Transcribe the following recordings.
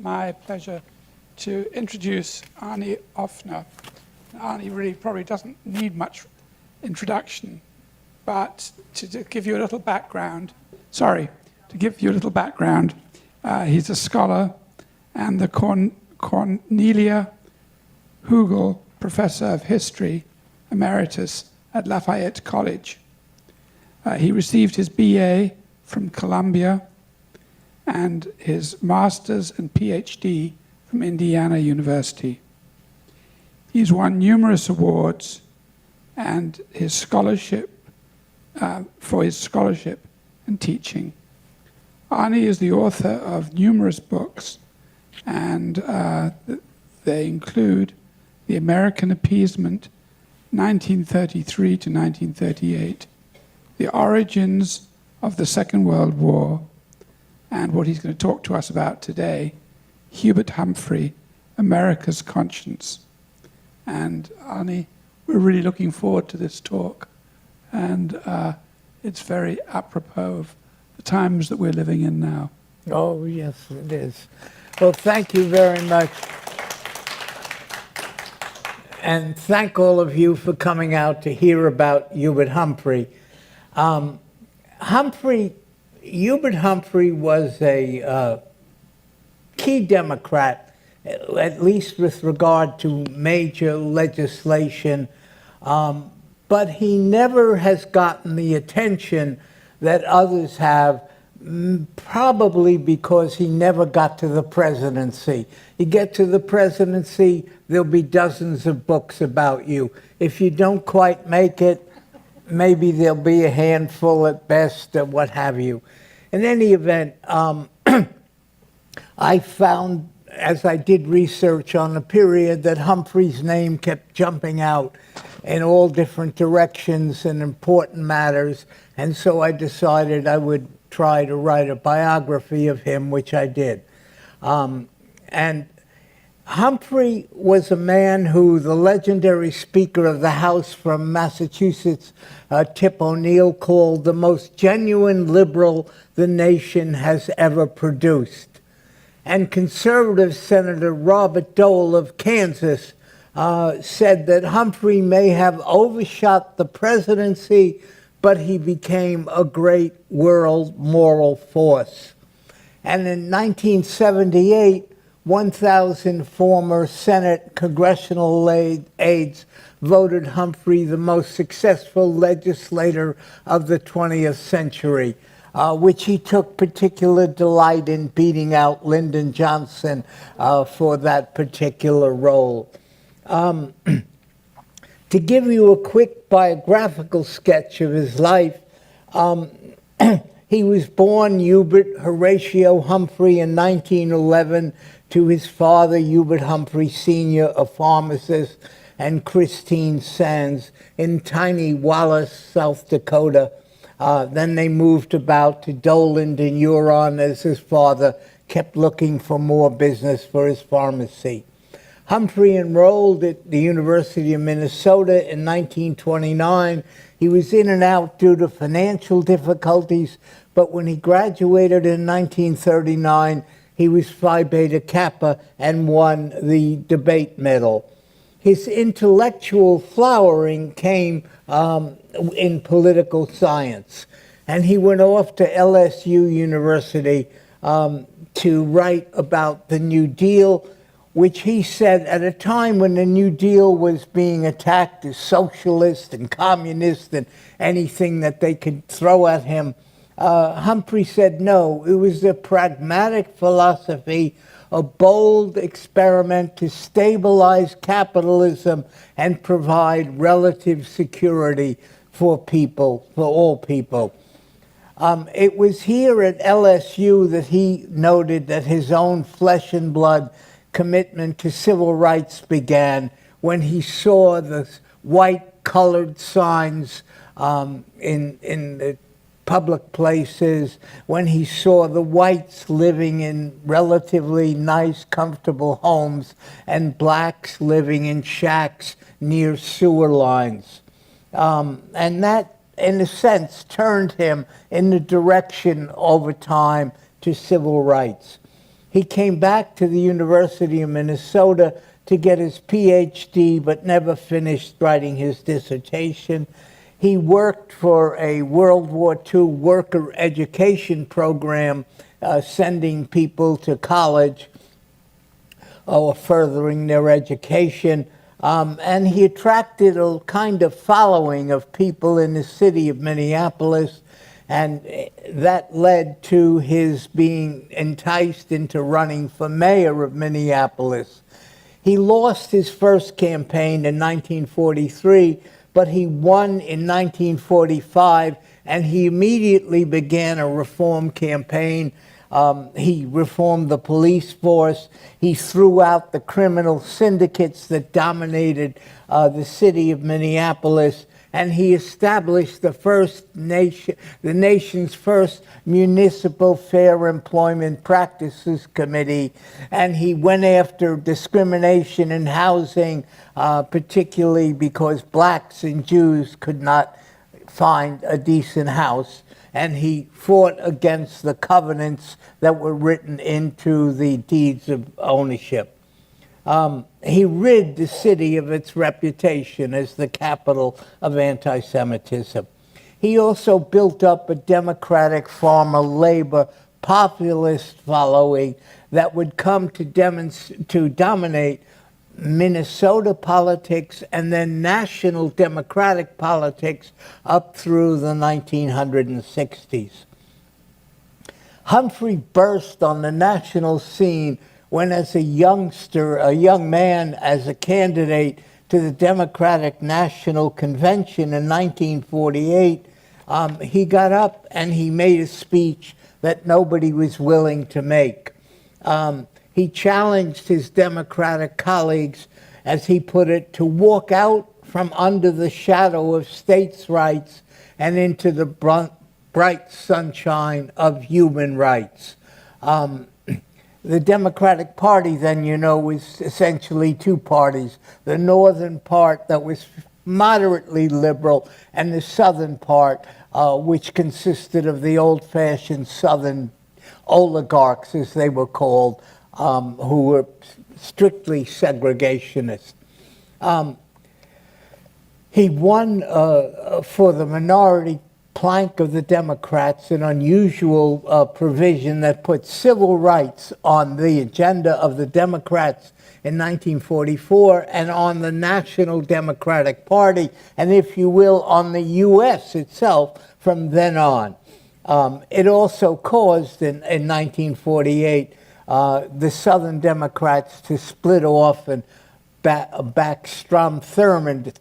my pleasure to introduce Arnie Offner. Arnie really probably doesn't need much introduction, but to give you a little background, he's a scholar and the Cornelia Hugel Professor of History Emeritus at Lafayette College. He received his BA from Columbia and his master's and PhD from Indiana University. He's won numerous awards and his scholarship for his scholarship and teaching. Arnie is the author of numerous books, and they include The American Appeasement, 1933 to 1938, The Origins of the Second World War, and what he's going to talk to us about today, Hubert Humphrey, America's Conscience. And Arnie, we're really looking forward to this talk, and it's very apropos of the times that we're living in now. Oh, yes, it is. Well, thank you very much. And thank all of you for coming out to hear about Hubert Humphrey. Hubert Humphrey was a key Democrat, at least with regard to major legislation, but he never has gotten the attention that others have, probably because he never got to the presidency. You get to the presidency, there'll be dozens of books about you. If you don't quite make it, maybe there'll be a handful at best, or what have you. In any event, I found, as I did research on the period, that Humphrey's name kept jumping out in all different directions and important matters, and so I decided I would try to write a biography of him, which I did. And Humphrey was a man who the legendary Speaker of the House from Massachusetts, Tip O'Neill, called the most genuine liberal the nation has ever produced. And conservative Senator Robert Dole of Kansas said that Humphrey may have overshot the presidency, but he became a great world moral force. And in 1978, 1,000 former Senate congressional aides voted Humphrey the most successful legislator of the 20th century, which he took particular delight in beating out Lyndon Johnson for that particular role. To give you a quick biographical sketch of his life, he was born Hubert Horatio Humphrey in 1911 to his father, Hubert Humphrey Sr., a pharmacist, and Christine Sands in tiny Wallace, South Dakota. Then they moved about to Doland in Huron as his father kept looking for more business for his pharmacy. Humphrey enrolled at the University of Minnesota in 1929. He was in and out due to financial difficulties, but when he graduated in 1939, he was Phi Beta Kappa and won the debate medal. His intellectual flowering came in political science, and he went off to LSU University to write about the New Deal, which he said at a time when the New Deal was being attacked as socialist and communist and anything that they could throw at him, Humphrey said no, it was a pragmatic philosophy, a bold experiment to stabilize capitalism and provide relative security for people, for all people. It was here at LSU that he noted that his own flesh and blood commitment to civil rights began when he saw the white-colored signs in the public places, when he saw the whites living in relatively nice, comfortable homes and blacks living in shacks near sewer lines. And that, in a sense, turned him in the direction over time to civil rights. He came back to the University of Minnesota to get his PhD, but never finished writing his dissertation. He worked for a World War II worker education program, sending people to college or furthering their education. And he attracted a kind of following of people in the city of Minneapolis, and that led to his being enticed into running for mayor of Minneapolis. He lost his first campaign in 1943, but he won in 1945, and he immediately began a reform campaign. He reformed the police force. He threw out the criminal syndicates that dominated the city of Minneapolis, and he established the nation's first municipal fair employment practices committee. And he went after discrimination in housing, particularly because blacks and Jews could not find a decent house. And he fought against the covenants that were written into the deeds of ownership. He rid the city of its reputation as the capital of anti-Semitism. He also built up a democratic farmer labor populist following that would come to dominate Minnesota politics and then national democratic politics up through the 1960s. Humphrey burst on the national scene when, as a young man, as a candidate to the Democratic National Convention in 1948, he got up and he made a speech that nobody was willing to make. He challenged his Democratic colleagues, as he put it, to walk out from under the shadow of states' rights and into the bright sunshine of human rights. The Democratic Party then, was essentially two parties. The northern part that was moderately liberal, and the southern part, which consisted of the old-fashioned southern oligarchs, as they were called, who were strictly segregationist. He won for the minority plank of the Democrats, an unusual provision that put civil rights on the agenda of the Democrats in 1944 and on the National Democratic Party, and if you will, on the U.S. itself from then on. It also caused in 1948 the Southern Democrats to split off and back Strom Thurmond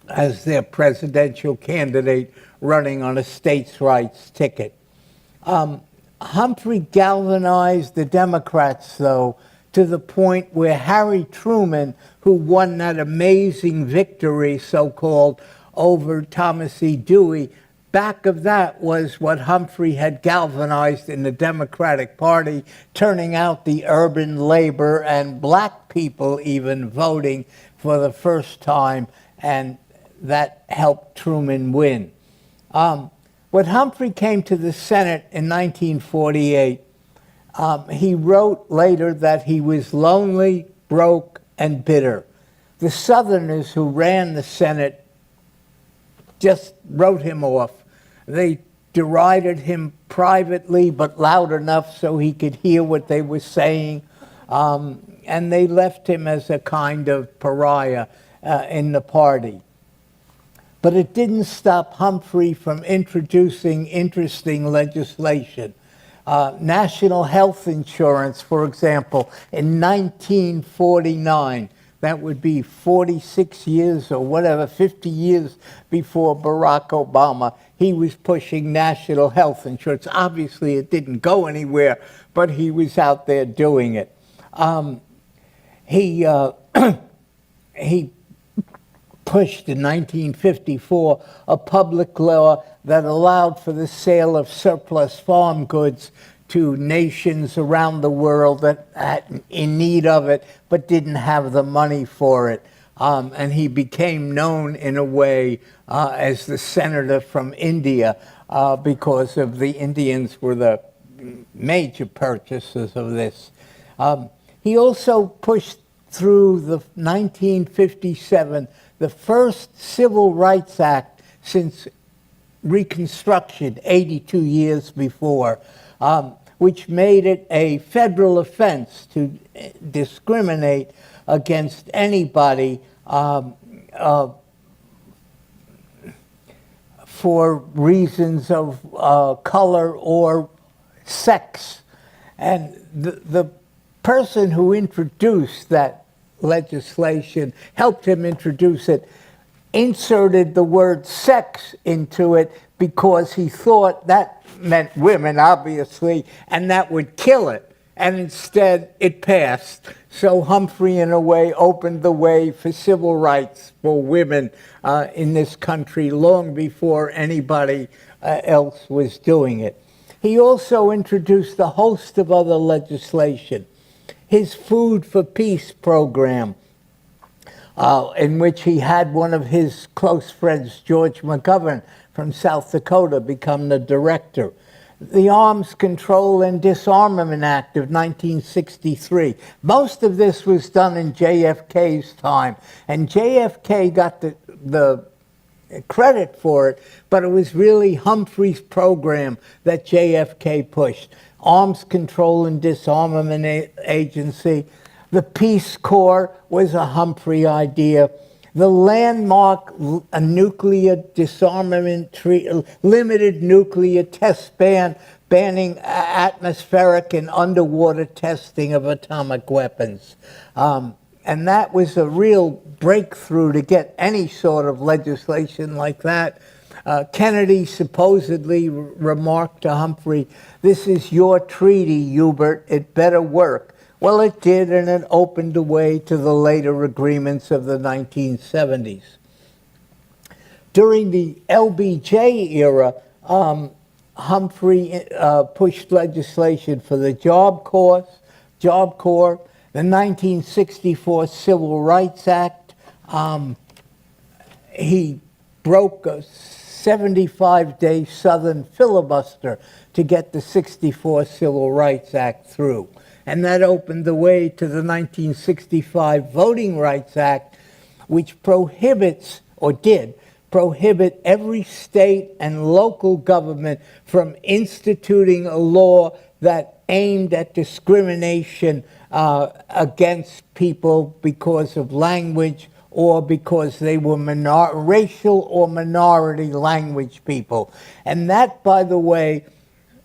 as their presidential candidate running on a states' rights ticket. Humphrey galvanized the Democrats, though, to the point where Harry Truman, who won that amazing victory, so-called, over Thomas E. Dewey, back of that was what Humphrey had galvanized in the Democratic Party, turning out the urban labor and black people even voting for the first time, and that helped Truman win. When Humphrey came to the Senate in 1948, he wrote later that he was lonely, broke, and bitter. The Southerners who ran the Senate just wrote him off. They derided him privately, but loud enough so he could hear what they were saying, and they left him as a kind of pariah in the party. But it didn't stop Humphrey from introducing interesting legislation. National health insurance, for example, in 1949, that would be 46 years or whatever, 50 years before Barack Obama, he was pushing national health insurance. Obviously, it didn't go anywhere, but he was out there doing it. He pushed in 1954 a public law that allowed for the sale of surplus farm goods to nations around the world that had in need of it but didn't have the money for it. And he became known in a way as the senator from India because of the Indians were the major purchasers of this. He also pushed through the 1957, the first Civil Rights Act since Reconstruction, 82 years before, which made it a federal offense to discriminate against anybody for reasons of color or sex. And the person who introduced that legislation, helped him introduce it, inserted the word sex into it because he thought that meant women, obviously, and that would kill it. And instead, it passed. So Humphrey, in a way, opened the way for civil rights for women in this country long before anybody else was doing it. He also introduced a host of other legislation. His Food for Peace program, in which he had one of his close friends, George McGovern from South Dakota, become the director. The Arms Control and Disarmament Act of 1963. Most of this was done in JFK's time, and JFK got the credit for it, but it was really Humphrey's program that JFK pushed. Arms Control and Disarmament Agency. The Peace Corps was a Humphrey idea. The landmark nuclear disarmament treaty, limited nuclear test ban, banning atmospheric and underwater testing of atomic weapons. And that was a real breakthrough to get any sort of legislation like that. Kennedy supposedly remarked to Humphrey, "This is your treaty, Hubert, it better work." Well, it did, and it opened the way to the later agreements of the 1970s. During the LBJ era, Humphrey pushed legislation for the Job Corps, the 1964 Civil Rights Act. He broke a 75-day Southern filibuster to get the 64 Civil Rights Act through. And that opened the way to the 1965 Voting Rights Act, which prohibits, or did, prohibit every state and local government from instituting a law that aimed at discrimination against people because of language or because they were racial or minority language people. And that, by the way,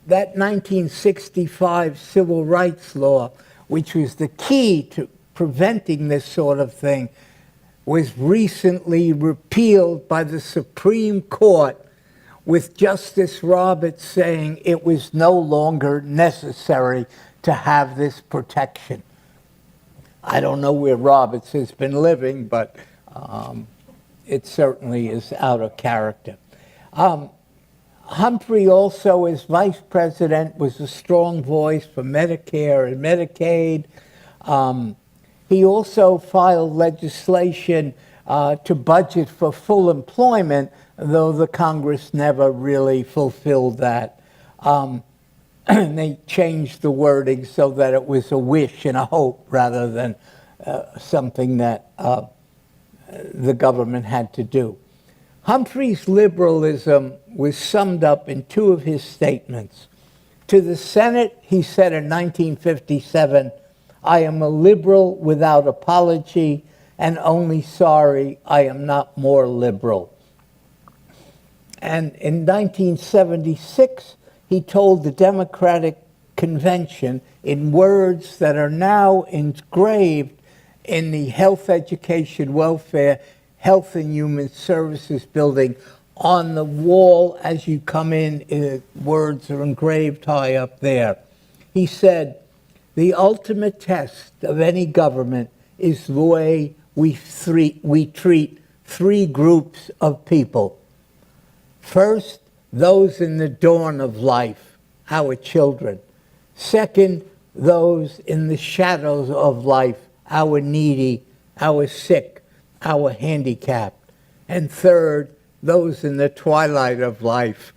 that 1965 civil rights law, which was the key to preventing this sort of thing, was recently repealed by the Supreme Court, with Justice Roberts saying it was no longer necessary to have this protection. I don't know where Roberts has been living, but it certainly is out of character. Humphrey also, as vice president, was a strong voice for Medicare and Medicaid. He also filed legislation to budget for full employment, though the Congress never really fulfilled that. They changed the wording so that it was a wish and a hope rather than something that the government had to do. Humphrey's liberalism was summed up in two of his statements. To the Senate, he said in 1957, "I am a liberal without apology, and only sorry I am not more liberal." And in 1976, he told the Democratic Convention in words that are now engraved in the Health, Education, Welfare, Health and Human Services building on the wall as you come in, words are engraved high up there. He said, "The ultimate test of any government is the way we treat three groups of people. First, those in the dawn of life, our children. Second, those in the shadows of life, our needy, our sick, our handicapped. And third, those in the twilight of life,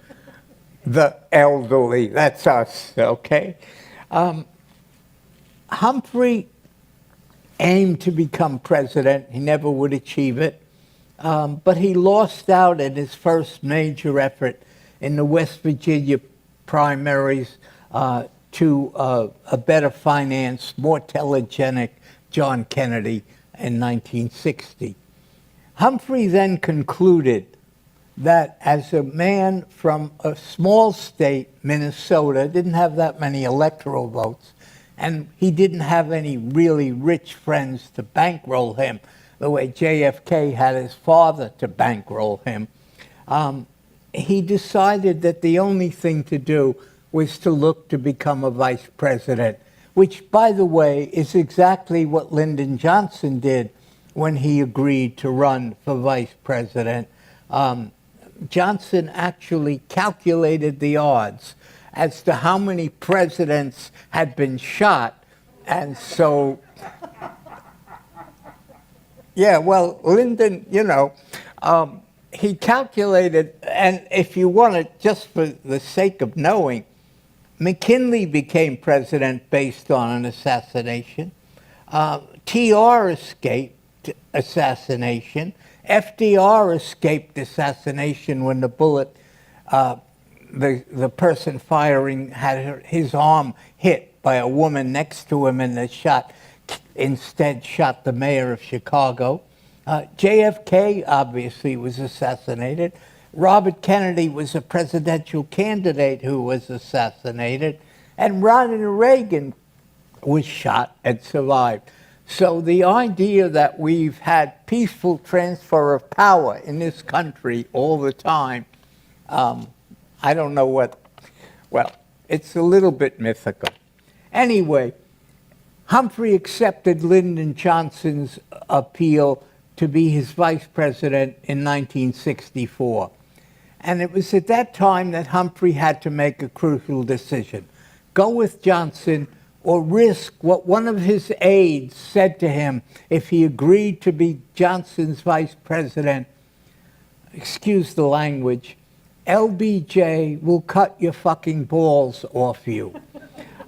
the elderly." That's us, okay? Humphrey aimed to become president. He never would achieve it. But he lost out in his first major effort in the West Virginia primaries to a better financed, more telegenic John Kennedy in 1960. Humphrey then concluded that as a man from a small state, Minnesota, didn't have that many electoral votes, and he didn't have any really rich friends to bankroll him, the way JFK had his father to bankroll him, he decided that the only thing to do was to look to become a vice president, which, by the way, is exactly what Lyndon Johnson did when he agreed to run for vice president. Johnson actually calculated the odds as to how many presidents had been shot, and so yeah, well, Lyndon, he calculated, and if you want to, just for the sake of knowing, McKinley became president based on an assassination. TR escaped assassination. FDR escaped assassination when the bullet, the person firing had his arm hit by a woman next to him, and the shot instead shot the mayor of Chicago. JFK obviously was assassinated. Robert Kennedy was a presidential candidate who was assassinated. And Ronald Reagan was shot and survived. So the idea that we've had peaceful transfer of power in this country all the time, I don't know what, well, it's a little bit mythical. Anyway, Humphrey accepted Lyndon Johnson's appeal to be his vice president in 1964. And it was at that time that Humphrey had to make a crucial decision. Go with Johnson or risk what one of his aides said to him if he agreed to be Johnson's vice president. Excuse the language. LBJ will cut your fucking balls off you.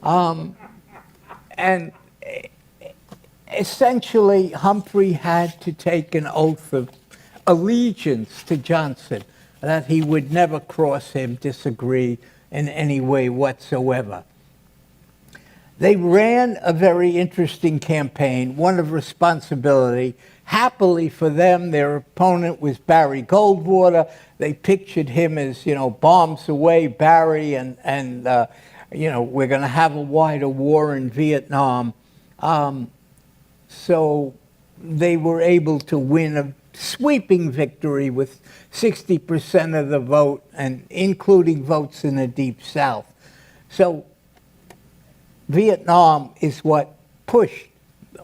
And essentially, Humphrey had to take an oath of allegiance to Johnson, that he would never cross him, disagree in any way whatsoever. They ran a very interesting campaign, one of responsibility. Happily for them, their opponent was Barry Goldwater. They pictured him as, bombs away, Barry, and we're going to have a wider war in Vietnam. So they were able to win a sweeping victory with 60% of the vote, and including votes in the Deep South. So Vietnam is what pushed,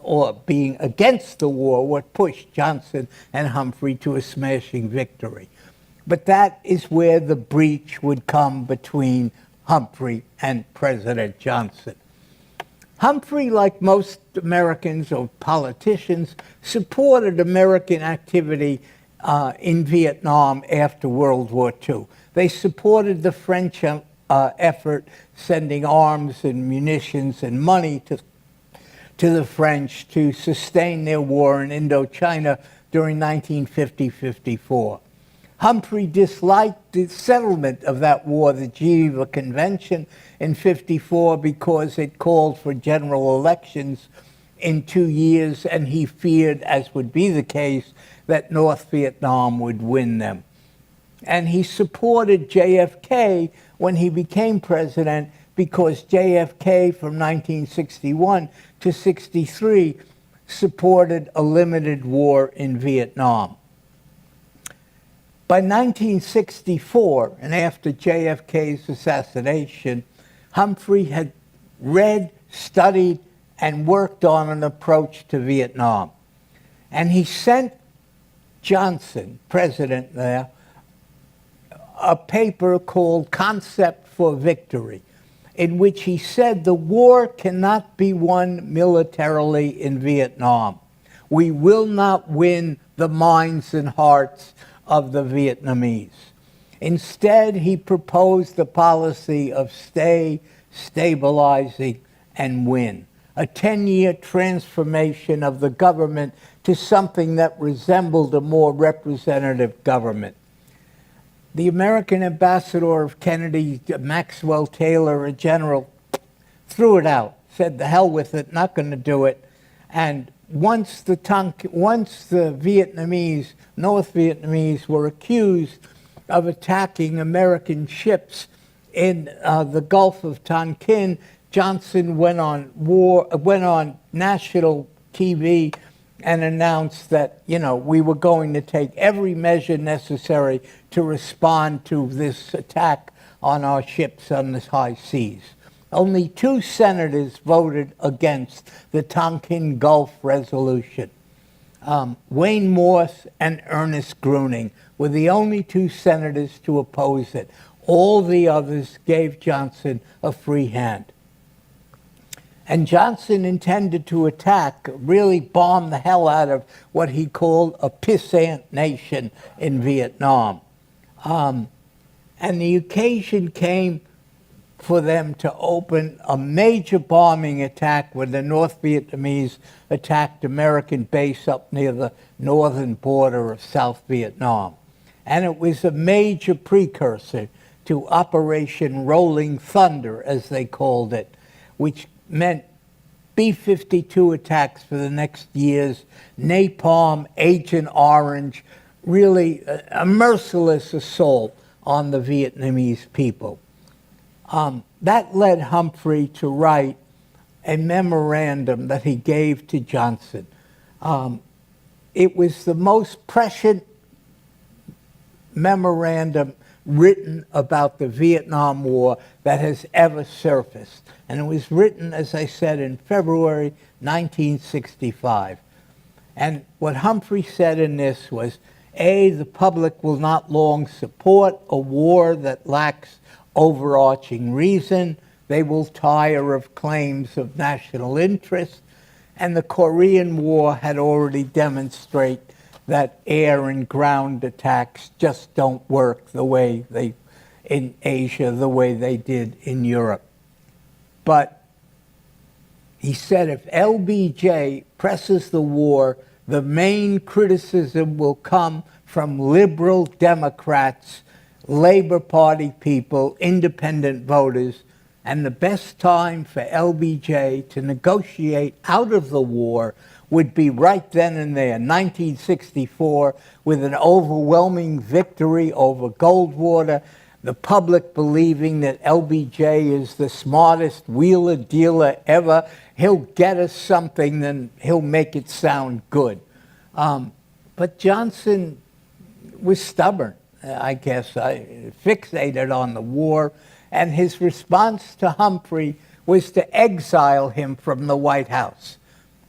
or being against the war, what pushed Johnson and Humphrey to a smashing victory. But that is where the breach would come between Humphrey and President Johnson. Humphrey, like most Americans or politicians, supported American activity in Vietnam after World War II. They supported the French effort, sending arms and munitions and money to the French to sustain their war in Indochina during 1950-54. Humphrey disliked the settlement of that war, the Geneva Convention in 54, because it called for general elections in 2 years, and he feared, as would be the case, that North Vietnam would win them. And he supported JFK when he became president, because JFK from 1961 to 63 supported a limited war in Vietnam. By 1964, and after JFK's assassination, Humphrey had read, studied, and worked on an approach to Vietnam. And he sent Johnson, president there, a paper called Concept for Victory, in which he said the war cannot be won militarily in Vietnam. We will not win the minds and hearts of the Vietnamese. Instead, he proposed the policy of stay, stabilizing, and win. a 10-year transformation of the government to something that resembled a more representative government. The American ambassador of Kennedy, Maxwell Taylor, a general, threw it out, said, the hell with it, not going to do it. And once the Vietnamese, North Vietnamese, were accused of attacking American ships in the Gulf of Tonkin, Johnson went on national TV and announced that, we were going to take every measure necessary to respond to this attack on our ships on the high seas. Only 2 senators voted against the Tonkin Gulf resolution. Wayne Morse and Ernest Gruning were the only 2 senators to oppose it. All the others gave Johnson a free hand. And Johnson intended to attack, really bomb the hell out of what he called a pissant nation in Vietnam. And the occasion came for them to open a major bombing attack when the North Vietnamese attacked American base up near the northern border of South Vietnam. And it was a major precursor to Operation Rolling Thunder, as they called it, which meant B-52 attacks for the next years, napalm, Agent Orange, really a merciless assault on the Vietnamese people. That led Humphrey to write a memorandum that he gave to Johnson. It was the most prescient memorandum written about the Vietnam War that has ever surfaced. And it was written, as I said, in February 1965. And what Humphrey said in this was, A, the public will not long support a war that lacks overarching reason. They will tire of claims of national interest. And the Korean War had already demonstrated that air and ground attacks just don't work the way they, in Asia, the way they did in Europe. But he said if LBJ presses the war, the main criticism will come from liberal Democrats, Labor Party people, independent voters, and the best time for LBJ to negotiate out of the war would be right then and there, 1964, with an overwhelming victory over Goldwater, the public believing that LBJ is the smartest wheeler dealer ever. He'll get us something, then he'll make it sound good. But Johnson was stubborn, I guess, fixated on the war, and his response to Humphrey was to exile him from the White House.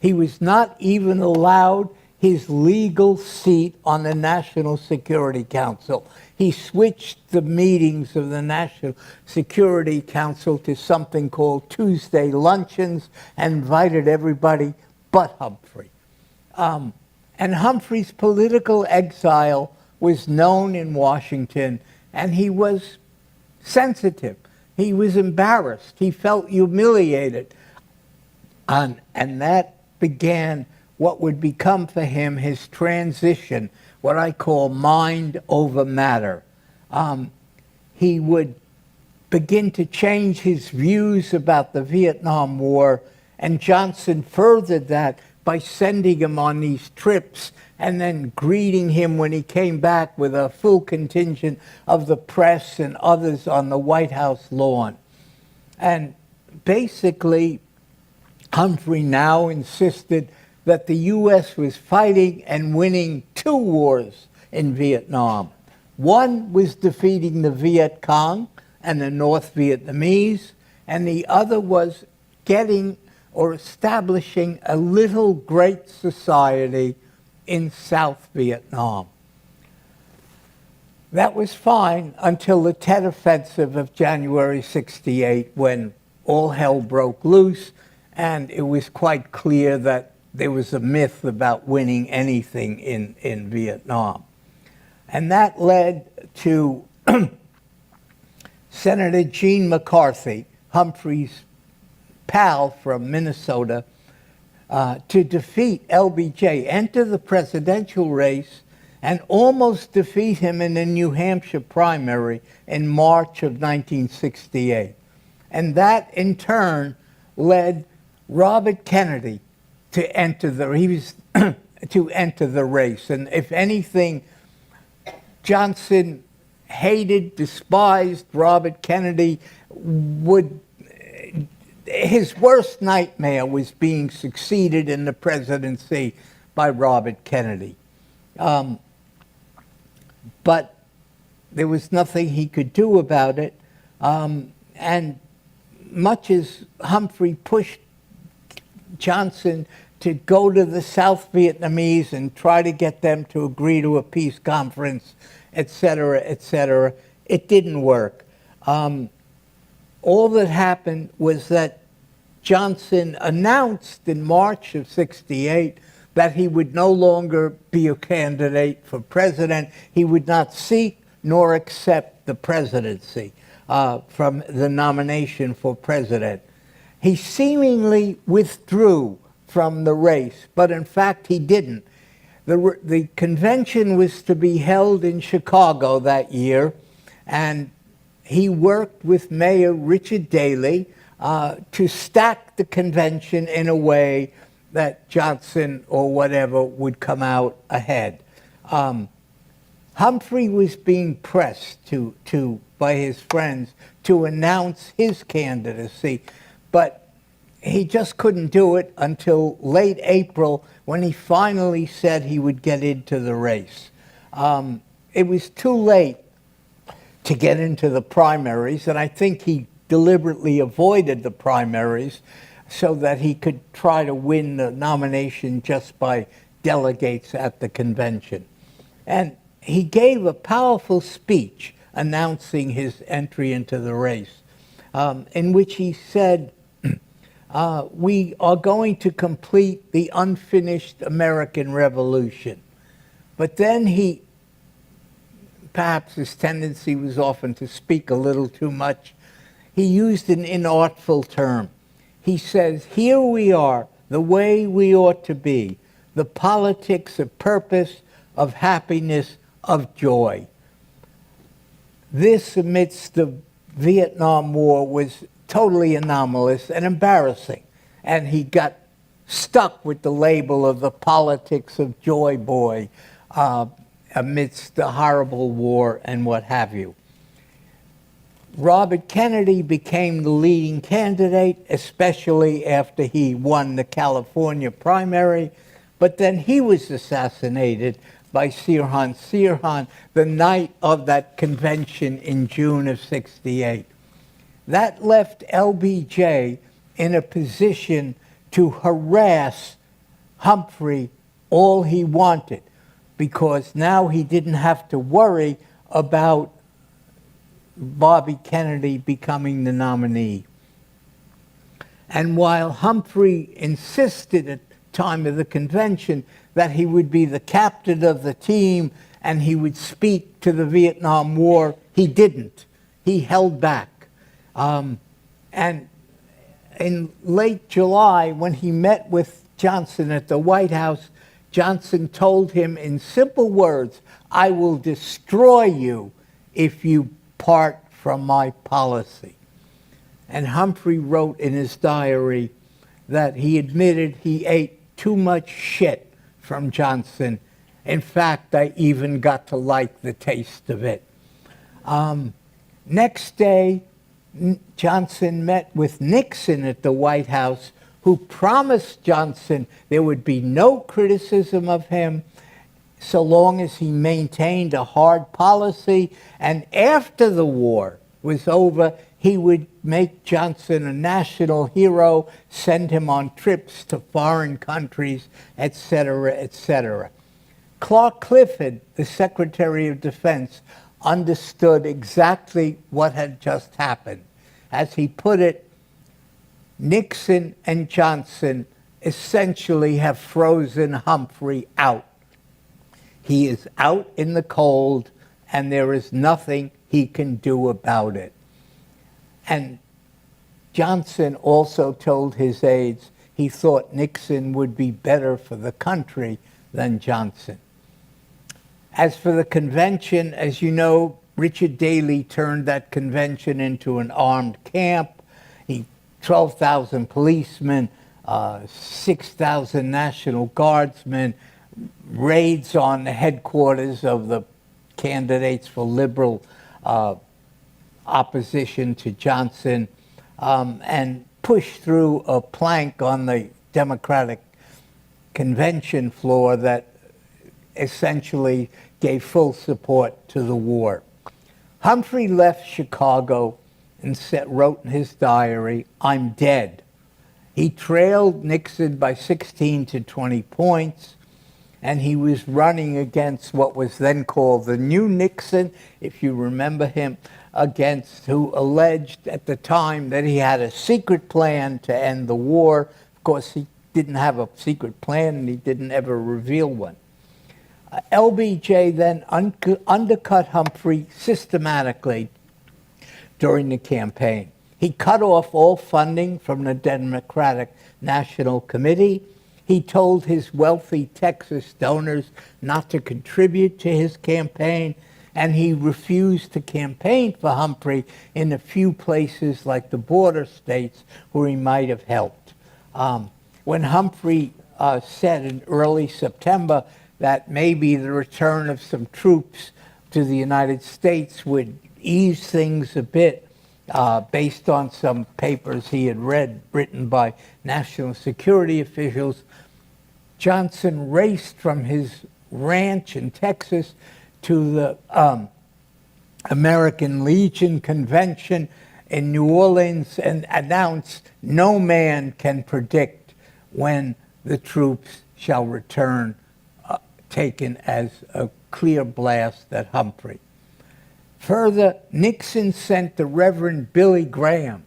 He was not even allowed his legal seat on the National Security Council. He switched the meetings of the National Security Council to something called Tuesday luncheons and invited everybody but Humphrey. And Humphrey's political exile was known in Washington, and he was sensitive. He was embarrassed. He felt humiliated. And that began what would become for him his transition, what I call mind over matter. He would begin to change his views about the Vietnam War, and Johnson furthered that by sending him on these trips and then greeting him when he came back with a full contingent of the press and others on the White House lawn. And basically, Humphrey now insisted that the U.S. was fighting and winning 2 wars in Vietnam. One was defeating the Viet Cong and the North Vietnamese, and the other was getting or establishing a little great society in South Vietnam. That was fine until the Tet Offensive of January 68, when all hell broke loose, and it was quite clear that there was a myth about winning anything in Vietnam. And that led to Senator Gene McCarthy, Humphrey's pal from Minnesota, to defeat LBJ, enter the presidential race, and almost defeat him in the New Hampshire primary in March of 1968. And that, in turn, led Robert Kennedy to enter the to enter the race. And if anything, Johnson hated, despised Robert Kennedy. His worst nightmare was being succeeded in the presidency by Robert Kennedy. But there was nothing he could do about it. And much as Humphrey pushed Johnson to go to the South Vietnamese and try to get them to agree to a peace conference, et cetera, it didn't work. All that happened was that Johnson announced in March of '68 that he would no longer be a candidate for president. He would not seek nor accept the presidency from the nomination for president. He seemingly withdrew from the race, but in fact he didn't. The convention was to be held in Chicago that year, and he worked with Mayor Richard Daley to stack the convention in a way that Johnson or whatever would come out ahead. Humphrey was being pressed by his friends to announce his candidacy, but he just couldn't do it until late April when he finally said he would get into the race. It was too late to get into the primaries, and I think he deliberately avoided the primaries so that he could try to win the nomination just by delegates at the convention. And he gave a powerful speech announcing his entry into the race, in which he said, we are going to complete the unfinished American Revolution. But then he, perhaps his tendency was often to speak a little too much, he used an inartful term. He says, here we are, the way we ought to be, the politics of purpose, of happiness, of joy. This, amidst the Vietnam War, was totally anomalous and embarrassing. And he got stuck with the label of the politics of joy boy amidst the horrible war and what have you. Robert Kennedy became the leading candidate, especially after he won the California primary, but then he was assassinated by Sirhan Sirhan the night of that convention in June of '68. That left LBJ in a position to harass Humphrey all he wanted, because now he didn't have to worry about Bobby Kennedy becoming the nominee. And while Humphrey insisted at the time of the convention that he would be the captain of the team and he would speak to the Vietnam War, he didn't. He held back. And in late July, when he met with Johnson at the White House, Johnson told him in simple words, I will destroy you if you part from my policy. And Humphrey wrote in his diary that he admitted he ate too much shit from Johnson. In fact, I even got to like the taste of it. Next day, Johnson met with Nixon at the White House, who promised Johnson there would be no criticism of him so long as he maintained a hard policy, and after the war was over, he would make Johnson a national hero, send him on trips to foreign countries, etc., etc. Clark Clifford, the Secretary of Defense, understood exactly what had just happened. As he put it, Nixon and Johnson essentially have frozen Humphrey out. He is out in the cold, and there is nothing he can do about it. And Johnson also told his aides he thought Nixon would be better for the country than Johnson. As for the convention, as you know, Richard Daley turned that convention into an armed camp. 12,000 policemen, 6,000 National Guardsmen, raids on the headquarters of the candidates for liberal opposition to Johnson, and pushed through a plank on the Democratic convention floor that essentially gave full support to the war. Humphrey left Chicago and wrote in his diary, "I'm dead." He trailed Nixon by 16 to 20 points, and he was running against what was then called the new Nixon, if you remember him, who alleged at the time that he had a secret plan to end the war. Of course, he didn't have a secret plan, and he didn't ever reveal one. LBJ then undercut Humphrey systematically during the campaign. He cut off all funding from the Democratic National Committee. He told his wealthy Texas donors not to contribute to his campaign, and he refused to campaign for Humphrey in a few places like the border states where he might have helped. When Humphrey said in early September that maybe the return of some troops to the United States would ease things a bit, based on some papers he had read written by national security officials, Johnson raced from his ranch in Texas to the American Legion convention in New Orleans and announced, "No man can predict when the troops shall return," taken as a clear blast at Humphrey. Further, Nixon sent the Reverend Billy Graham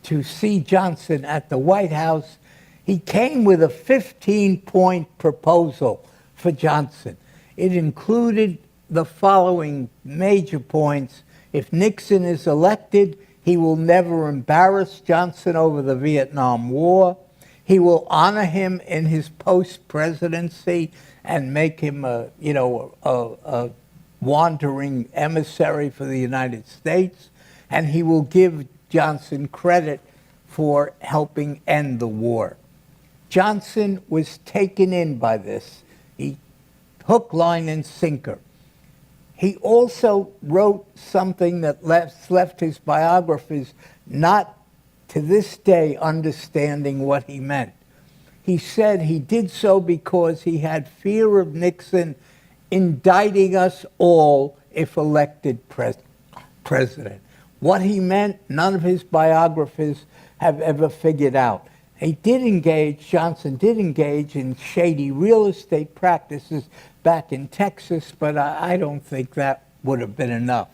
to see Johnson at the White House. He came with a 15-point proposal for Johnson. It included the following major points. If Nixon is elected, he will never embarrass Johnson over the Vietnam War. He will honor him in his post-presidency and make him a wandering emissary for the United States. And he will give Johnson credit for helping end the war. Johnson was taken in by this. He hook, line, and sinker. He also wrote something that left his biographers not to this day understanding what he meant. He said he did so because he had fear of Nixon indicting us all if elected president. What he meant, none of his biographers have ever figured out. Johnson did engage in shady real estate practices back in Texas, but I don't think that would have been enough.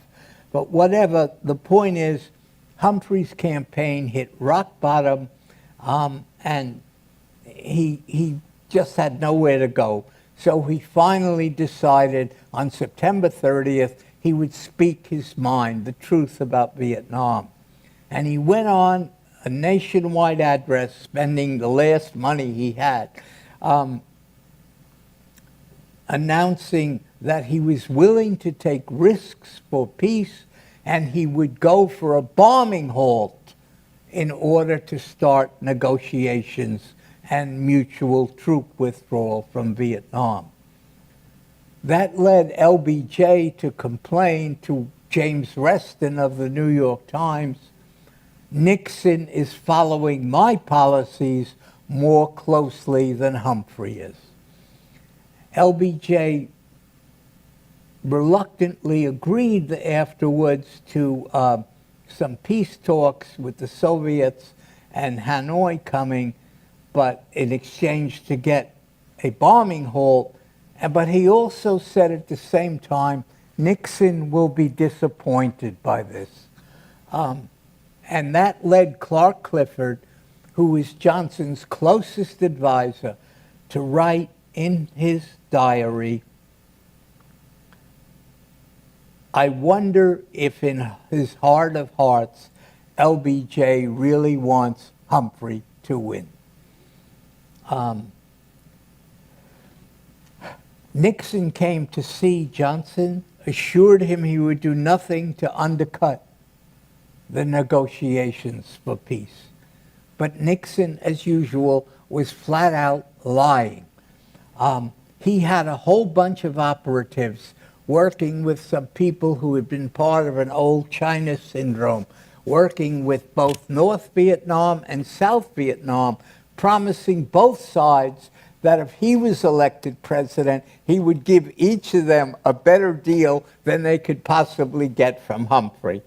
But whatever, the point is, Humphrey's campaign hit rock bottom, and he just had nowhere to go. So he finally decided on September 30th he would speak his mind, the truth about Vietnam. And he went on a nationwide address, spending the last money he had, announcing that he was willing to take risks for peace, and he would go for a bombing halt in order to start negotiations and mutual troop withdrawal from Vietnam. That led LBJ to complain to James Reston of the New York Times, "Nixon is following my policies more closely than Humphrey is." LBJ reluctantly agreed afterwards to some peace talks with the Soviets and Hanoi coming, but in exchange to get a bombing halt. But he also said at the same time, Nixon will be disappointed by this. And that led Clark Clifford, who was Johnson's closest advisor, to write in his diary, "I wonder if in his heart of hearts, LBJ really wants Humphrey to win. Nixon came to see Johnson, assured him he would do nothing to undercut the negotiations for peace. But Nixon, as usual, was flat out lying. He had a whole bunch of operatives working with some people who had been part of an old China syndrome, working with both North Vietnam and South Vietnam, promising both sides that if he was elected president, he would give each of them a better deal than they could possibly get from Humphrey.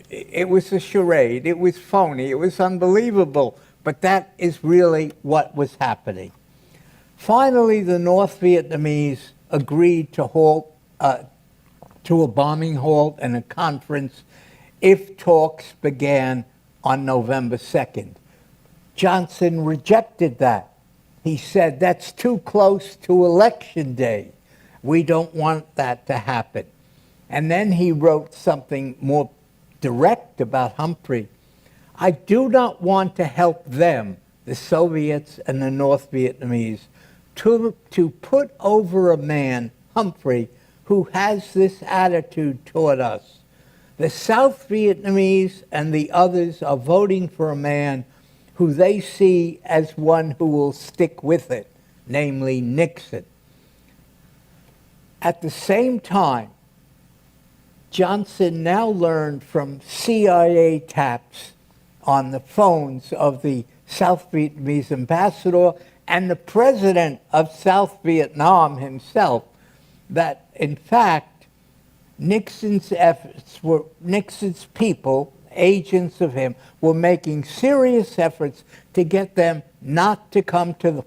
It was a charade. It was phony. It was unbelievable. But that is really what was happening. Finally, the North Vietnamese agreed to to a bombing halt and a conference if talks began on November 2nd. Johnson rejected that. He said, that's too close to Election Day. We don't want that to happen. And then he wrote something more direct about Humphrey. I do not want to help them, the Soviets and the North Vietnamese, to put over a man, Humphrey, who has this attitude toward us. The South Vietnamese and the others are voting for a man who they see as one who will stick with it, namely Nixon. At the same time, Johnson now learned from CIA taps on the phones of the South Vietnamese ambassador and the president of South Vietnam himself that, in fact, Nixon's people, agents of him, were making serious efforts to get them not to come to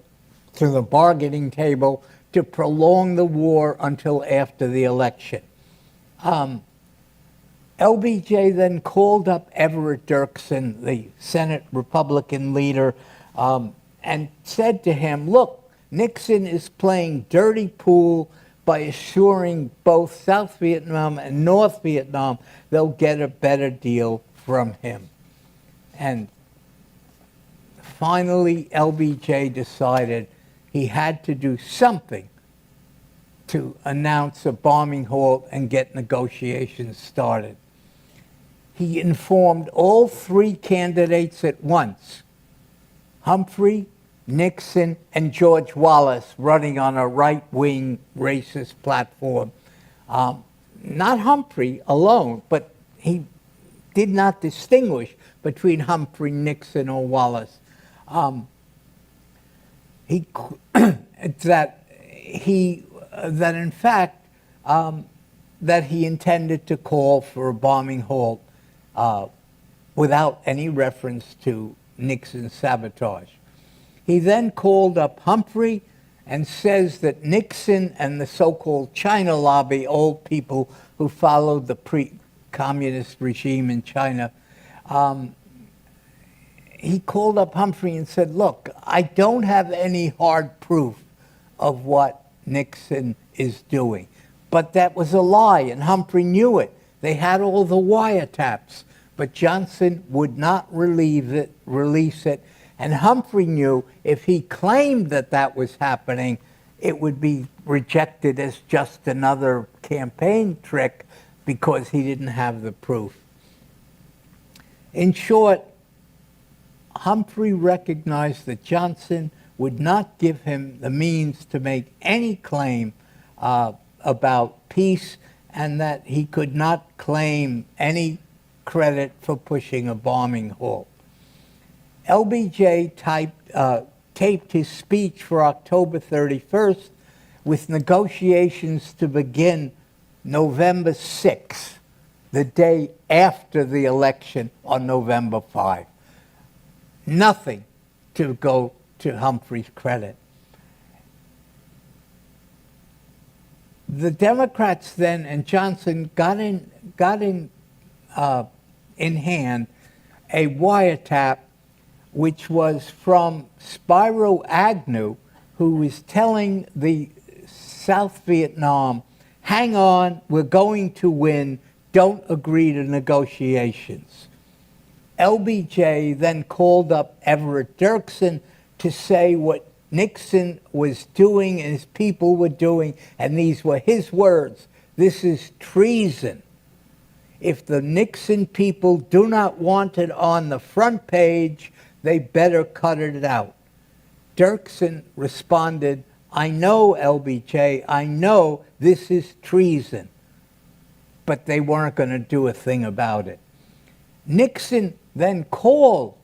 the bargaining table to prolong the war until after the election. LBJ then called up Everett Dirksen, the Senate Republican leader, and said to him, look, Nixon is playing dirty pool by assuring both South Vietnam and North Vietnam they'll get a better deal from him. And finally, LBJ decided he had to do something to announce a bombing halt and get negotiations started. He informed all three candidates at once, Humphrey, Nixon, and George Wallace, running on a right-wing racist platform. Not Humphrey alone, but he did not distinguish between Humphrey, Nixon, or Wallace. That he intended to call for a bombing halt without any reference to Nixon's sabotage. He then called up Humphrey and says that Nixon and the so-called China lobby, old people who followed the pre-communist regime in China, he called up Humphrey and said, look, I don't have any hard proof of what Nixon is doing. But that was a lie, and Humphrey knew it. They had all the wiretaps, but Johnson would not release it. And Humphrey knew if he claimed that that was happening, it would be rejected as just another campaign trick because he didn't have the proof. In short, Humphrey recognized that Johnson would not give him the means to make any claim about peace, and that he could not claim any credit for pushing a bombing halt. LBJ taped his speech for October 31st, with negotiations to begin November 6th, the day after the election on November 5. Nothing to go to Humphrey's credit. The Democrats then and Johnson got in hand a wiretap which was from Spyro Agnew, who was telling the South Vietnam, hang on, we're going to win, don't agree to negotiations. LBJ then called up Everett Dirksen to say what Nixon was doing and his people were doing, and these were his words: "This is treason. If the Nixon people do not want it on the front page, they better cut it out." Dirksen responded, "I know, LBJ, I know this is treason." But they weren't going to do a thing about it. Nixon then called.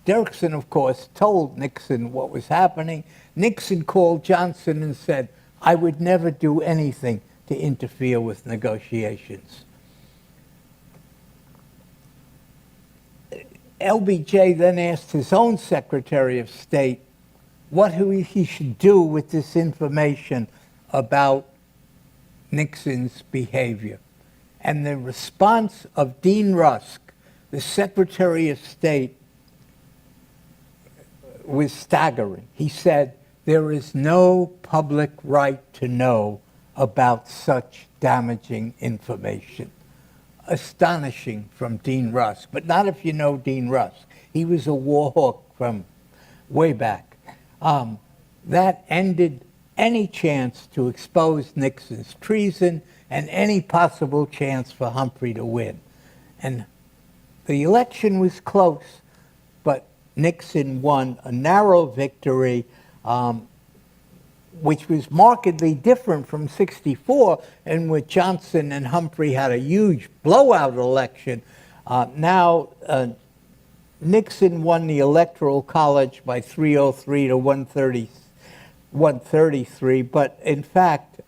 Dirksen, of course, told Nixon what was happening. Nixon called Johnson and said, "I would never do anything to interfere with negotiations." LBJ then asked his own Secretary of State what he should do with this information about Nixon's behavior. And the response of Dean Rusk, the Secretary of State, was staggering. He said, "There is no public right to know about such damaging information." Astonishing from Dean Rusk, but not if you know Dean Rusk. He was a war hawk from way back. That ended any chance to expose Nixon's treason and any possible chance for Humphrey to win. And the election was close, but Nixon won a narrow victory, which was markedly different from '64, in which Johnson and Humphrey had a huge blowout election. Now, Nixon won the Electoral College by 303 to 133, but in fact,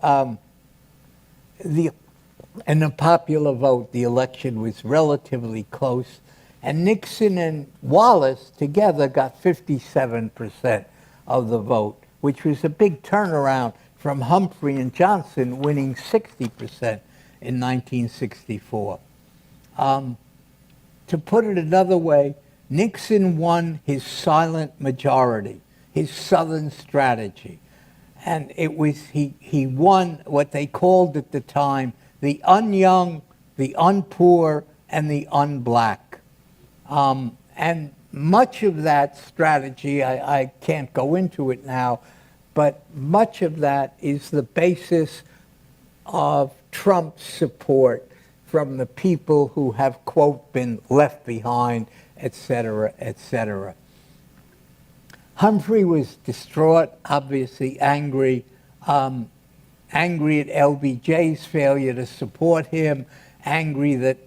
in the popular vote, the election was relatively close, and Nixon and Wallace together got 57% of the vote, which was a big turnaround from Humphrey and Johnson winning 60% in 1964. To put it another way, Nixon won his silent majority, his Southern strategy. And it was he won what they called at the time the unyoung, the unpoor, and the unblack. And much of that strategy, I can't go into it now, but much of that is the basis of Trump's support from the people who have, quote, been left behind, et cetera, et cetera. Humphrey was distraught, obviously angry, angry at LBJ's failure to support him, angry that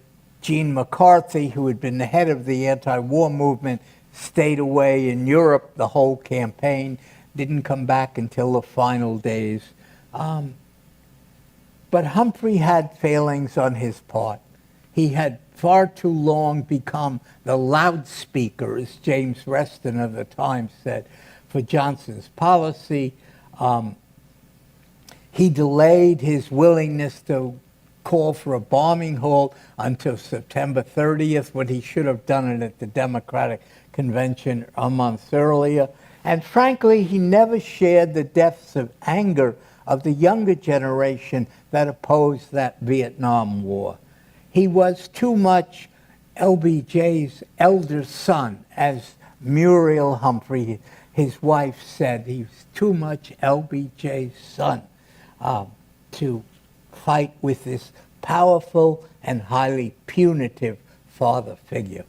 Gene McCarthy, who had been the head of the anti-war movement, stayed away in Europe the whole campaign, didn't come back until the final days. But Humphrey had failings on his part. He had far too long become the loudspeaker, as James Reston of the Times said, for Johnson's policy. He delayed his willingness to call for a bombing halt until September 30th, when he should have done it at the Democratic Convention a month earlier. And frankly, he never shared the depths of anger of the younger generation that opposed that Vietnam War. He was too much LBJ's elder son, as Muriel Humphrey, his wife, said. He was too much LBJ's son to fight with this powerful and highly punitive father figure.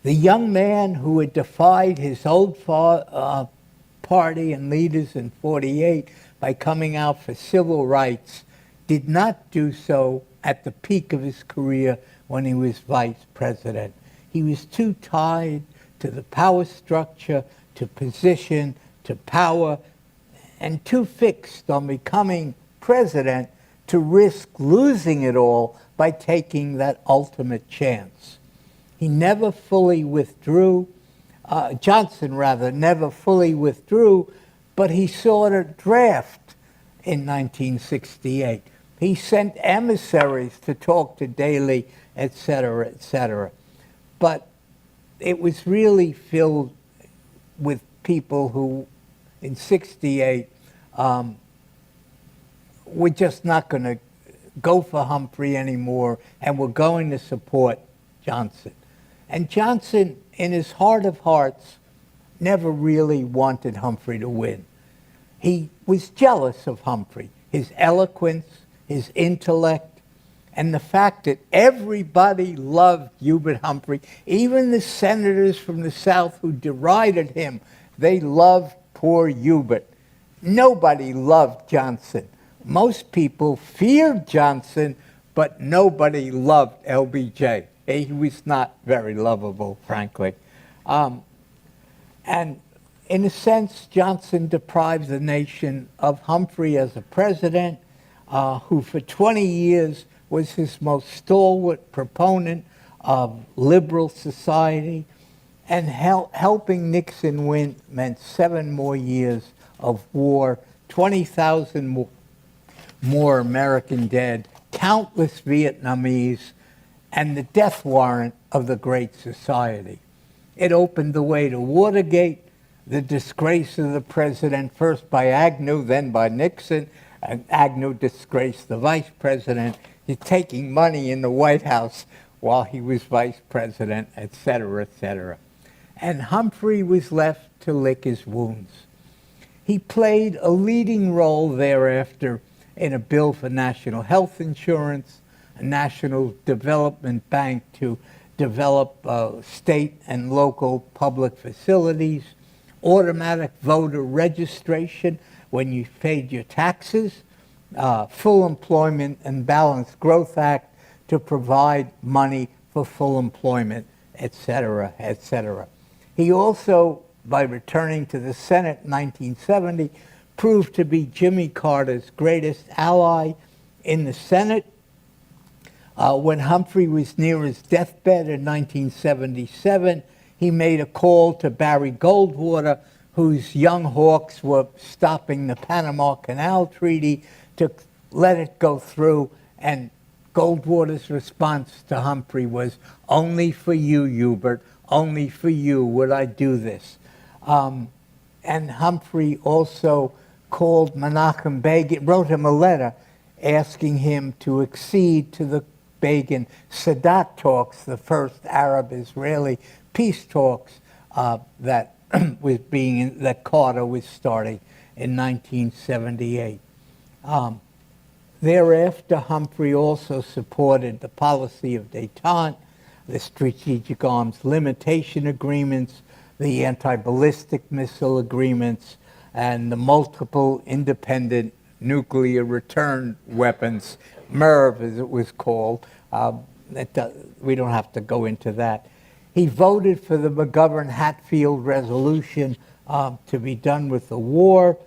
The young man who had defied his old party and leaders in '48 by coming out for civil rights did not do so at the peak of his career when he was vice president. He was too tied to the power structure, to position, to power, and too fixed on becoming president to risk losing it all by taking that ultimate chance. He never fully withdrew, Johnson rather, never fully withdrew, but he sought a draft in 1968. He sent emissaries to talk to Daley, et cetera, et cetera. But it was really filled with people who, in '68, were just not going to go for Humphrey anymore and were going to support Johnson. And Johnson, in his heart of hearts, never really wanted Humphrey to win. He was jealous of Humphrey, his eloquence, his intellect, and the fact that everybody loved Hubert Humphrey, even the senators from the South who derided him, they loved poor Hubert. Nobody loved Johnson. Most people feared Johnson, but nobody loved LBJ. He was not very lovable, frankly. And in a sense, Johnson deprived the nation of Humphrey as a president, who for 20 years was his most stalwart proponent of liberal society. And helping Nixon win meant 7 more years of war, 20,000 more American dead, countless Vietnamese, and the death warrant of the Great Society. It opened the way to Watergate, the disgrace of the president, first by Agnew, then by Nixon. And Agnew disgraced the vice president. He's taking money in the White House while he was vice president, et cetera, et cetera. And Humphrey was left to lick his wounds. He played a leading role thereafter in a bill for national health insurance, a national development bank to develop state and local public facilities, automatic voter registration when you paid your taxes, full employment and balanced growth act to provide money for full employment, et cetera, et cetera. He also, by returning to the Senate in 1970, proved to be Jimmy Carter's greatest ally in the Senate. When Humphrey was near his deathbed in 1977, he made a call to Barry Goldwater, whose young hawks were stopping the Panama Canal Treaty, to let it go through. And Goldwater's response to Humphrey was, "Only for you, Hubert, only for you would I do this." And Humphrey also called Menachem Begin, wrote him a letter asking him to accede to the Begin Sadat talks, the first Arab-Israeli peace talks that that Carter was starting in 1978. Thereafter, Humphrey also supported the policy of détente, the strategic arms limitation agreements, the anti-ballistic missile agreements, and the multiple independent nuclear return weapons, MIRV as it was called. We don't have to go into that. He voted for the McGovern-Hatfield resolution to be done with the war,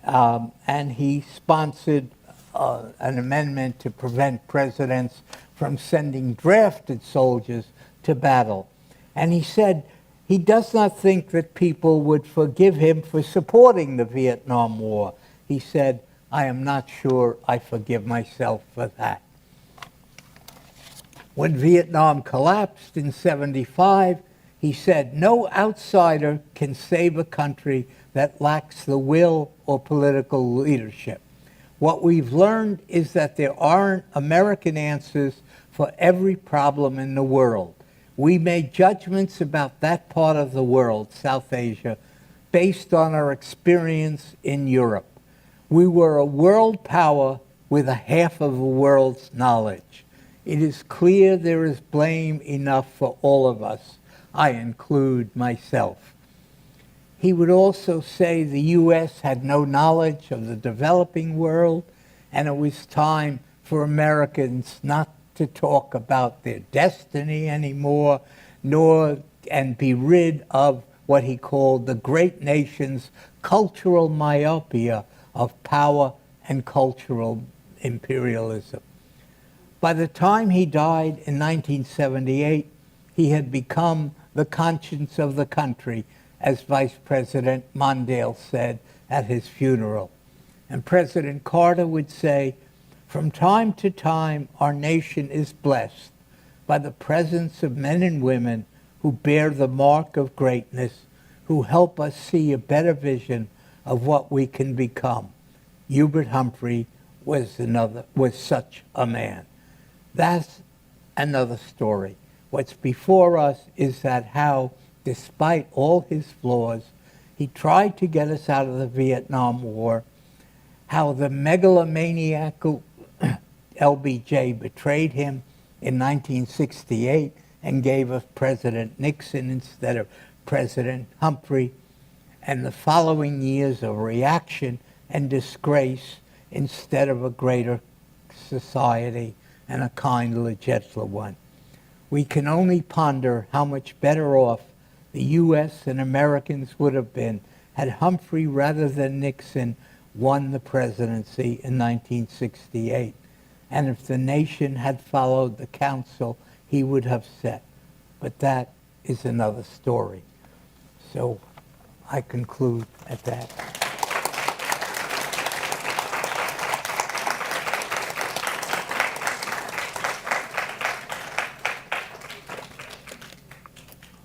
and he sponsored an amendment to prevent presidents from sending drafted soldiers to battle. And he said he does not think that people would forgive him for supporting the Vietnam War. He said, "I am not sure I forgive myself for that." When Vietnam collapsed in '75, he said, "No outsider can save a country that lacks the will or political leadership. What we've learned is that there aren't American answers for every problem in the world. We made judgments about that part of the world, South Asia, based on our experience in Europe. We were a world power with a half of a world's knowledge. It is clear there is blame enough for all of us. I include myself." He would also say the U.S. had no knowledge of the developing world, and it was time for Americans not to talk about their destiny anymore, and be rid of what he called the great nation's cultural myopia of power and cultural imperialism. By the time he died in 1978, he had become the conscience of the country, as Vice President Mondale said at his funeral. And President Carter would say, "From time to time, our nation is blessed by the presence of men and women who bear the mark of greatness, who help us see a better vision of what we can become. Hubert Humphrey was such a man." That's another story. What's before us is that how, despite all his flaws, he tried to get us out of the Vietnam War, how the megalomaniacal LBJ betrayed him in 1968 and gave us President Nixon instead of President Humphrey, and the following years of reaction and disgrace instead of a greater society and a kinder, gentler one. We can only ponder how much better off the U.S. and Americans would have been had Humphrey rather than Nixon won the presidency in 1968, and if the nation had followed the counsel he would have set. But that is another story. So I conclude at that.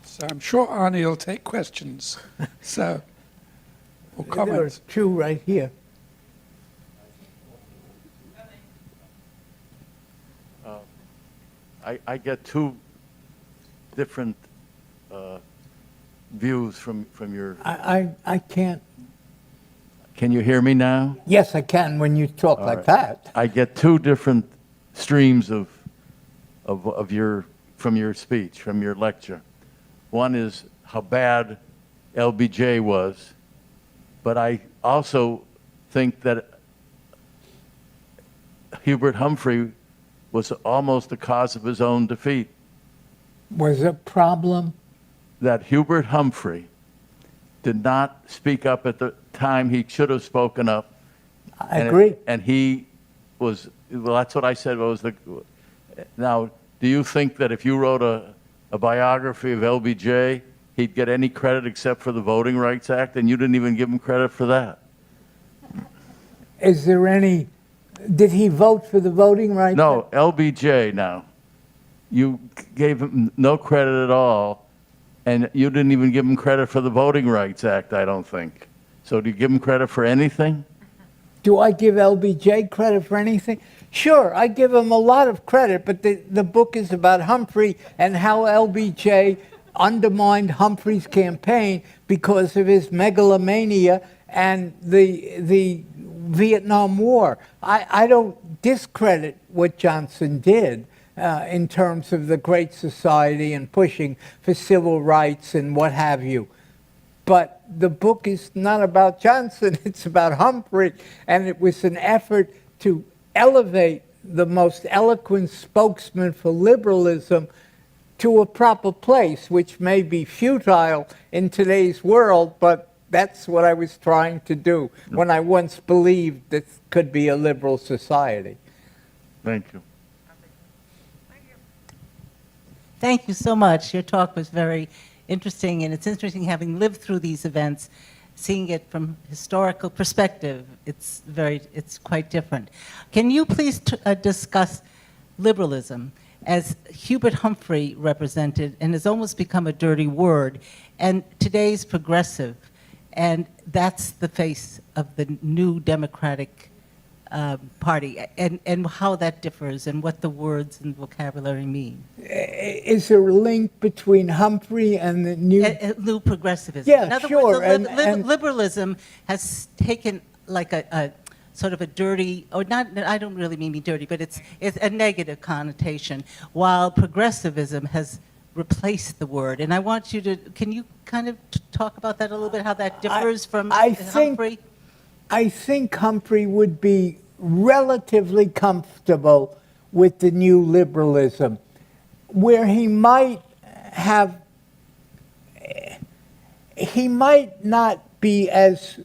So I'm sure Arnie will take questions. So, or comments. There's two right here. I get two different views from your... I can't. Can you hear me now? Yes, I can when you talk All like right. that. I get two different streams of from your speech, from your lecture. One is how bad LBJ was, but I also think that Hubert Humphrey was almost the cause of his own defeat. Was a problem? That Hubert Humphrey did not speak up at the time he should have spoken up. I agree. And he was, well, that's what I said was the, now, do you think that if you wrote a biography of LBJ, he'd get any credit except for the Voting Rights Act, and you didn't even give him credit for that? Is there any, did he vote for the Voting Rights No, Act? LBJ now. You gave him no credit at all, and you didn't even give him credit for the Voting Rights Act, I don't think. So do you give him credit for anything? Do I give LBJ credit for anything? Sure, I give him a lot of credit, but the book is about Humphrey and how LBJ undermined Humphrey's campaign because of his megalomania and the Vietnam War. I don't discredit what Johnson did in terms of the Great Society and pushing for civil rights and what have you. But the book is not about Johnson, it's about Humphrey, and it was an effort to elevate the most eloquent spokesman for liberalism to a proper place, which may be futile in today's world, but that's what I was trying to do when I once believed this could be a liberal society. Thank you. Thank you so much. Your talk was very interesting, and it's interesting having lived through these events, seeing it from historical perspective. It's quite different. Can you please discuss liberalism as Hubert Humphrey represented, and has almost become a dirty word, and today's progressive, and that's the face of the new Democratic Party, and how that differs, and what the words and vocabulary mean. Is there a link between Humphrey and the new... New progressivism. Yeah, In other sure, words, and- liberalism has taken like a sort of a dirty, or not, I don't really mean dirty, but it's a negative connotation, while progressivism has replaced the word. And I want you to, can you kind of talk about that a little bit, how that differs from Humphrey? I think Humphrey would be relatively comfortable with the new liberalism, where he might not be as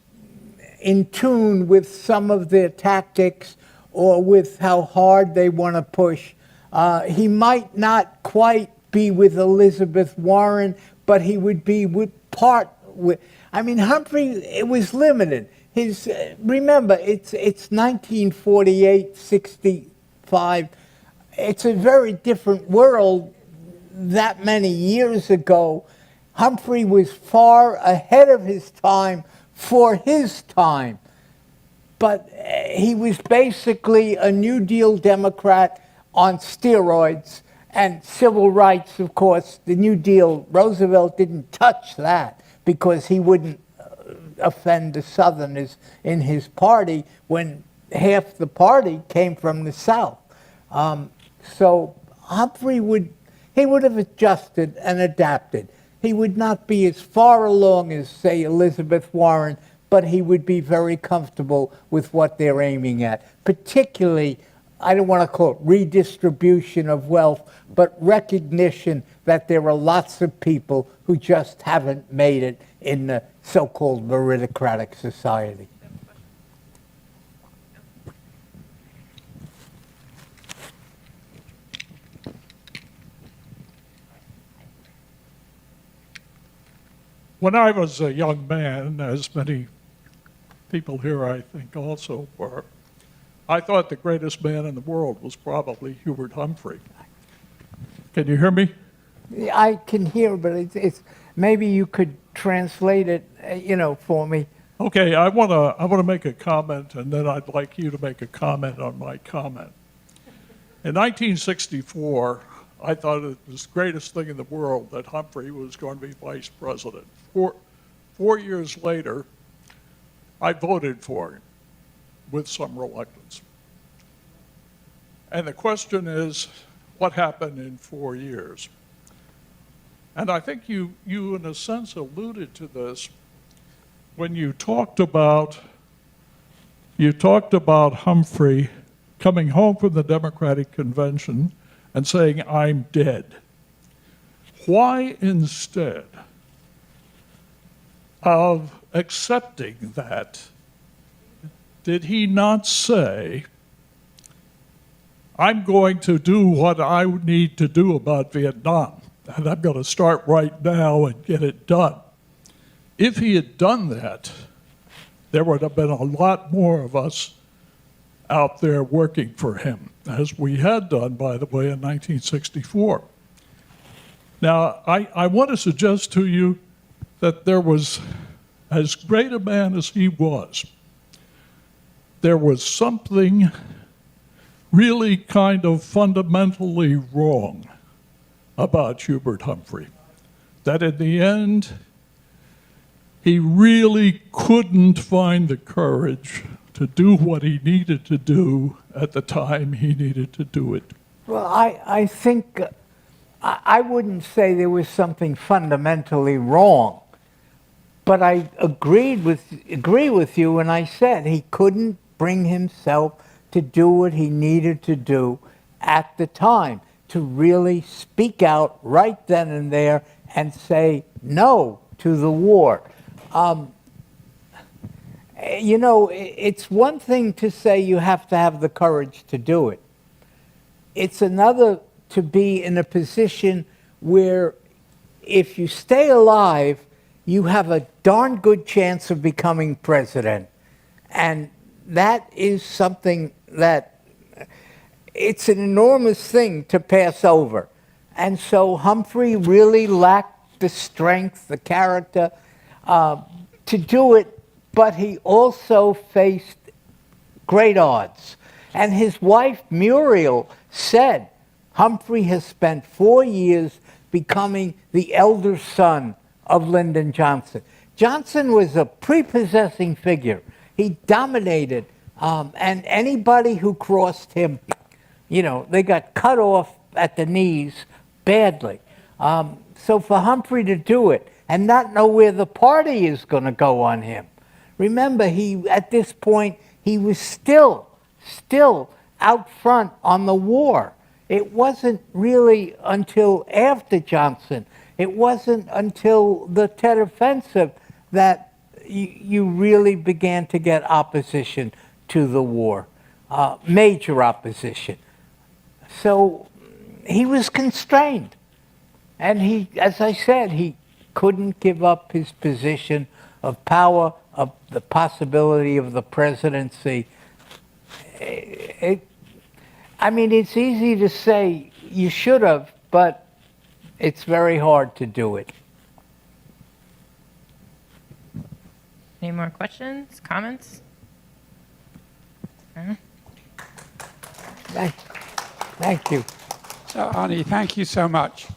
in tune with some of their tactics or with how hard they want to push. He might not quite be with Elizabeth Warren, but he would be I mean, Humphrey, it was limited. Remember, it's 1948, 65. It's a very different world that many years ago. Humphrey was far ahead of his time for his time. But he was basically a New Deal Democrat on steroids, And civil rights, of course, the New Deal, Roosevelt didn't touch that because he wouldn't offend the Southerners in his party when half the party came from the South. So Humphrey would have adjusted and adapted. He would not be as far along as, say, Elizabeth Warren, but he would be very comfortable with what they're aiming at. Particularly, I don't want to call it redistribution of wealth, but recognition that there are lots of people who just haven't made it in the so-called meritocratic society. When I was a young man, as many people here I think also were, I thought the greatest man in the world was probably Hubert Humphrey. Can you hear me? I can hear, but it's maybe you could translate it, for me. Okay, I wanna make a comment, and then I'd like you to make a comment on my comment. In 1964, I thought it was the greatest thing in the world that Humphrey was going to be vice president. 4 years later, I voted for him with some reluctance. And the question is, what happened in 4 years? And I think you in a sense alluded to this when you talked about Humphrey coming home from the Democratic Convention and saying, "I'm dead." Why, instead of accepting that, did he not say, "I'm going to do what I need to do about Vietnam, and I'm going to start right now and get it done"? If he had done that, there would have been a lot more of us out there working for him, as we had done, by the way, in 1964. Now, I want to suggest to you that there was, as great a man as he was, there was something really kind of fundamentally wrong about Hubert Humphrey. That in the end, he really couldn't find the courage to do what he needed to do at the time he needed to do it. Well, I think I wouldn't say there was something fundamentally wrong, but I agree with you when I said he couldn't bring himself to do what he needed to do at the time, to really speak out right then and there and say no to the war. It's one thing to say you have to have the courage to do it. It's another to be in a position where if you stay alive, you have a darn good chance of becoming president. And that is something that it's an enormous thing to pass over. And so Humphrey really lacked the strength, the character to do it, but he also faced great odds. And his wife, Muriel, said Humphrey has spent 4 years becoming the elder son of Lyndon Johnson. Johnson was a prepossessing figure. He dominated, and anybody who crossed him, they got cut off at the knees badly. So for Humphrey to do it and not know where the party is going to go on him. Remember, at this point, he was still out front on the war. It wasn't really until after Johnson, it wasn't until the Tet Offensive that you really began to get opposition to the war, major opposition. So he was constrained. And he, as I said, he couldn't give up his position of power, of the possibility of the presidency. It's easy to say you should have, but it's very hard to do it. Any more questions, comments? Thank you. So, Arnie, thank you so much.